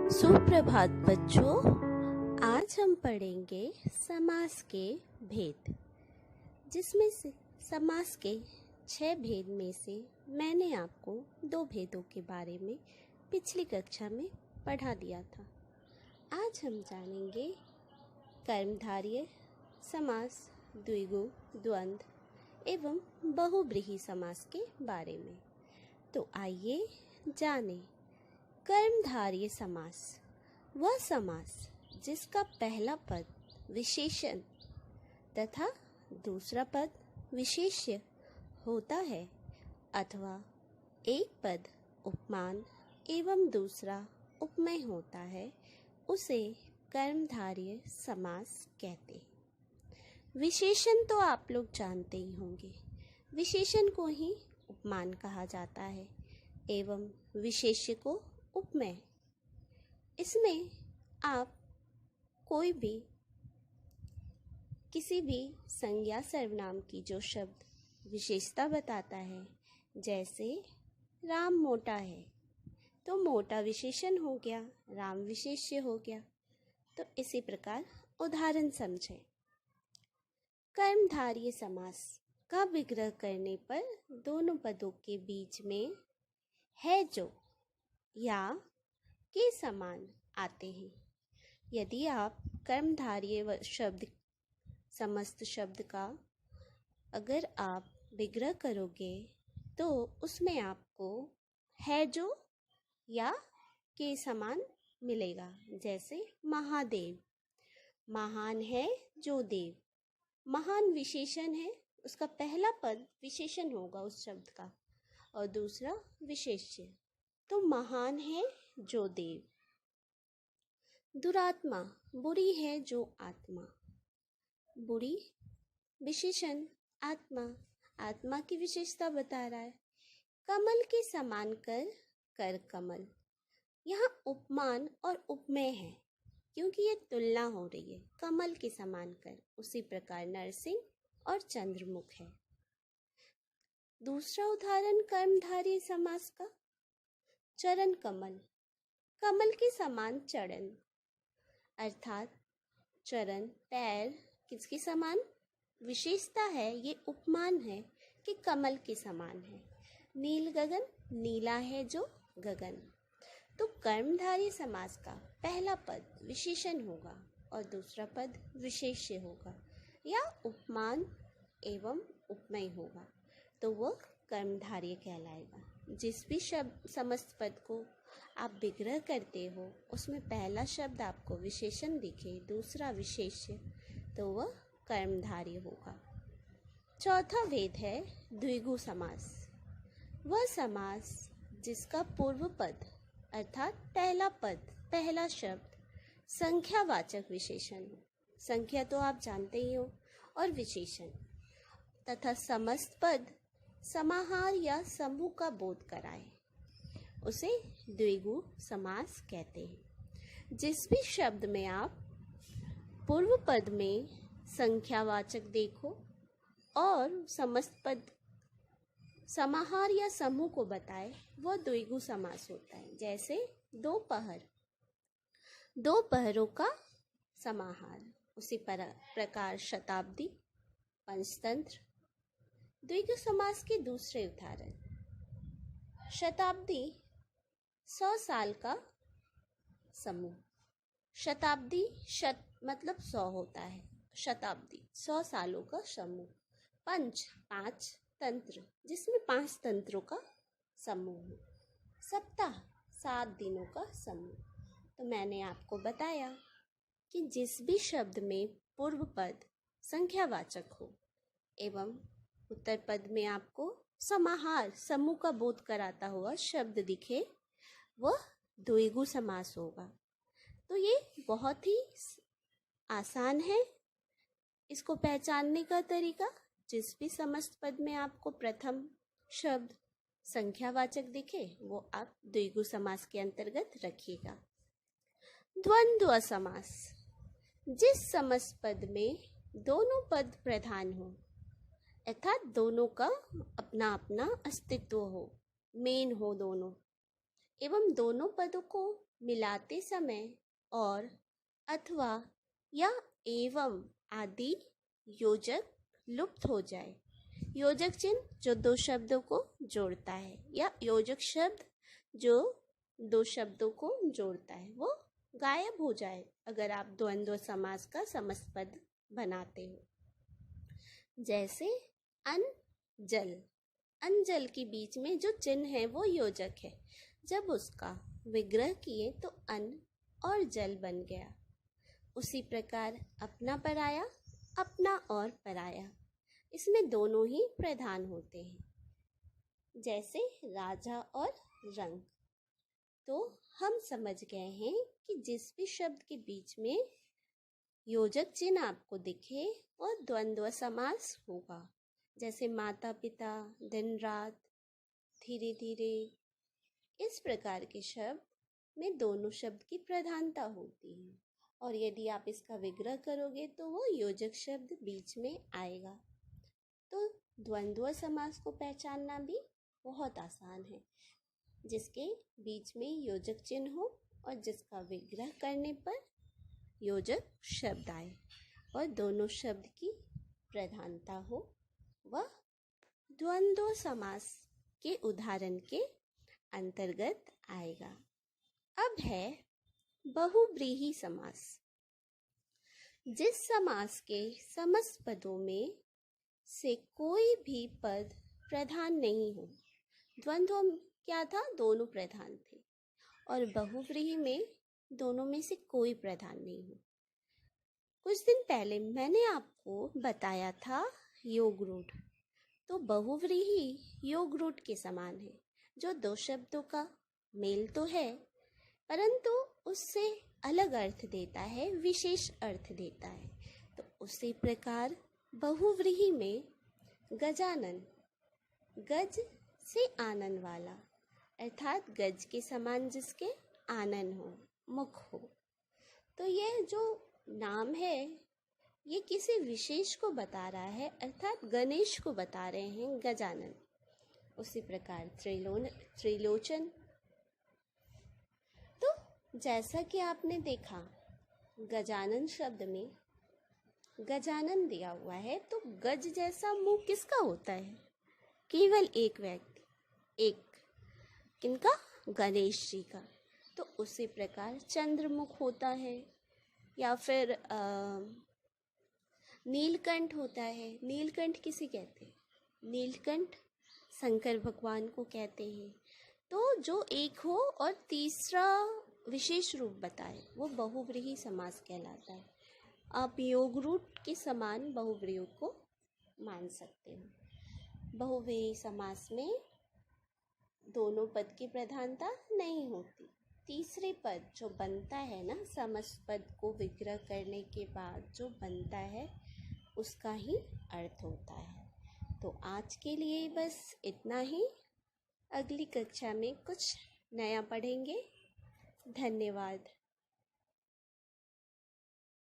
सुप्रभात बच्चों। आज हम पढ़ेंगे समास के भेद, जिसमें से समास के 6 भेद में से मैंने आपको 2 भेदों के बारे में पिछली कक्षा में पढ़ा दिया था। आज हम जानेंगे कर्मधारय समास, द्विगु, द्वंद्व एवं बहुब्रीहि समास के बारे में। तो आइए जानें। कर्मधारय समास वह समास जिसका पहला पद विशेषण तथा दूसरा पद विशेष्य होता है, अथवा एक पद उपमान एवं दूसरा उपमेय होता है, उसे कर्मधारय समास कहते हैं। विशेषण तो आप लोग जानते ही होंगे, विशेषण को ही उपमान कहा जाता है एवं विशेष्य को उपमेय। इसमें आप कोई भी किसी भी संज्ञा सर्वनाम की जो शब्द विशेषता बताता है, जैसे राम मोटा है तो मोटा विशेषण हो गया, राम विशेष्य हो गया। तो इसी प्रकार उदाहरण समझें। कर्मधारय समास का विग्रह करने पर दोनों पदों के बीच में है जो या के समान आते हैं। यदि आप कर्मधारय शब्द समस्त शब्द का अगर आप विग्रह करोगे तो उसमें आपको है जो या के समान मिलेगा। जैसे महादेव, महान है जो देव, महान विशेषण है, उसका पहला पद विशेषण होगा उस शब्द का और दूसरा विशेष्य, तो महान है जो देव। दुरात्मा, बुरी है जो आत्मा, बुरी विशेषण आत्मा, आत्मा की विशेषता बता रहा है। कमल के समान कर, कर कमल, यहाँ उपमान और उपमेय है क्योंकि ये तुलना हो रही है। कमल के समान कर, उसी प्रकार नरसिंह और चंद्रमुख है। दूसरा उदाहरण कर्मधारय समास का, चरण कमल, कमल के समान चरण, अर्थात चरण पैर किसके समान विशेषता है, ये उपमान है कि कमल के समान है। नील गगन, नीला है जो गगन। तो कर्मधारय समास का पहला पद विशेषण होगा और दूसरा पद विशेष्य होगा या उपमान एवं उपमेय होगा, तो वह कर्मधारय कहलाएगा। जिस भी शब्द समस्त पद को आप विग्रह करते हो उसमें पहला शब्द आपको विशेषण दिखे, दूसरा विशेष्य, तो वह कर्मधारय होगा। चौथा भेद है द्विगु समास। वह समास जिसका पूर्व पद अर्थात पहला पद पहला शब्द संख्यावाचक विशेषण हो, संख्या तो आप जानते ही हो, और विशेषण तथा समस्त पद समाहार या समूह का बोध कराए, उसे द्विगु समास कहते हैं। जिस भी शब्द में आप पूर्व पद में संख्यावाचक देखो और समस्त पद समाहार या समूह को बताए, वह द्विगु समास होता है। जैसे दोपहर, दो पहरों का समाहार, उसी प्रकार शताब्दी, पंचतंत्र। द्विगु समास के दूसरे उदाहरण, शताब्दी 100 साल का समूह, शताब्दी शत मतलब 100 होता है, शताब्दी 100 सालों का समूह। पंच 5 तंत्र, जिसमें 5 तंत्रों का समूह हो। सप्ताह 7 दिनों का समूह। तो मैंने आपको बताया कि जिस भी शब्द में पूर्व पद संख्यावाचक हो एवं उत्तर पद में आपको समाहार समूह का बोध कराता हुआ शब्द दिखे, वह द्विगु समास होगा। तो ये बहुत ही आसान है इसको पहचानने का तरीका। जिस भी समस्त पद में आपको प्रथम शब्द संख्यावाचक दिखे, वो आप द्विगु समास के अंतर्गत रखिएगा। द्वंद्व समास, जिस समस्त पद में दोनों पद प्रधान हो, अर्थात दोनों का अपना अपना अस्तित्व हो, मेन हो दोनों, एवं दोनों पदों को मिलाते समय और अथवा या एवं आदि योजक लुप्त हो जाए। योजक चिन्ह जो दो शब्दों को जोड़ता है या योजक शब्द जो दो शब्दों को जोड़ता है वो गायब हो जाए अगर आप द्वंद्व समास का समस्त पद बनाते हो। जैसे अन जल, अन जल के बीच में जो चिन्ह है वो योजक है। जब उसका विग्रह किए तो अन और जल बन गया। उसी प्रकार अपना पराया, अपना और पराया, इसमें दोनों ही प्रधान होते हैं। जैसे राजा और रंग। तो हम समझ गए हैं कि जिस भी शब्द के बीच में योजक चिन्ह आपको दिखे वो द्वंद्व समास होगा। जैसे माता पिता, दिन रात, धीरे धीरे, इस प्रकार के शब्द में दोनों शब्द की प्रधानता होती है और यदि आप इसका विग्रह करोगे तो वो योजक शब्द बीच में आएगा। तो द्वंद्व समास को पहचानना भी बहुत आसान है, जिसके बीच में योजक चिन्ह हो और जिसका विग्रह करने पर योजक शब्द आए और दोनों शब्द की प्रधानता हो, वह द्वंद्व समास के उदाहरण के अंतर्गत आएगा। अब है बहुव्रीहि समास। जिस समास के समस्त पदों में से कोई भी पद प्रधान नहीं हो। द्वंद्व क्या था? दोनों प्रधान थे और बहुव्रीहि में दोनों में से कोई प्रधान नहीं हो। कुछ दिन पहले मैंने आपको बताया था योग रूढ़। तो बहुव्रीहि योग रूढ़ के समान है, जो दो शब्दों का मेल तो है परंतु उससे अलग अर्थ देता है, विशेष अर्थ देता है। तो उसी प्रकार बहुव्रीहि में गजानन, गज से आनन वाला, अर्थात गज के समान जिसके आनन हो, मुख हो। तो यह जो नाम है ये किसी विशेष को बता रहा है, अर्थात गणेश को बता रहे हैं गजानन। उसी प्रकार त्रिलोचन। तो जैसा कि आपने देखा गजानन शब्द में गजानन दिया हुआ है, तो गज जैसा मुंह किसका होता है? केवल एक व्यक्ति, एक, किनका? गणेश जी का। तो उसी प्रकार चंद्रमुख होता है या फिर नीलकंठ होता है। नीलकंठ किसे कहते हैं? नीलकंठ शंकर भगवान को कहते हैं। तो जो एक हो और तीसरा विशेष रूप बताए वो बहुव्रीहि समास कहलाता है। आप योग रूढ़ के समान बहुव्रीहि को मान सकते हो। बहुव्रीहि समास में दोनों पद की प्रधानता नहीं होती। तीसरे पद जो बनता है ना, समस्त पद को विग्रह करने के बाद जो बनता है उसका ही अर्थ होता है। तो आज के लिए बस इतना ही। अगली कक्षा में कुछ नया पढ़ेंगे। धन्यवाद।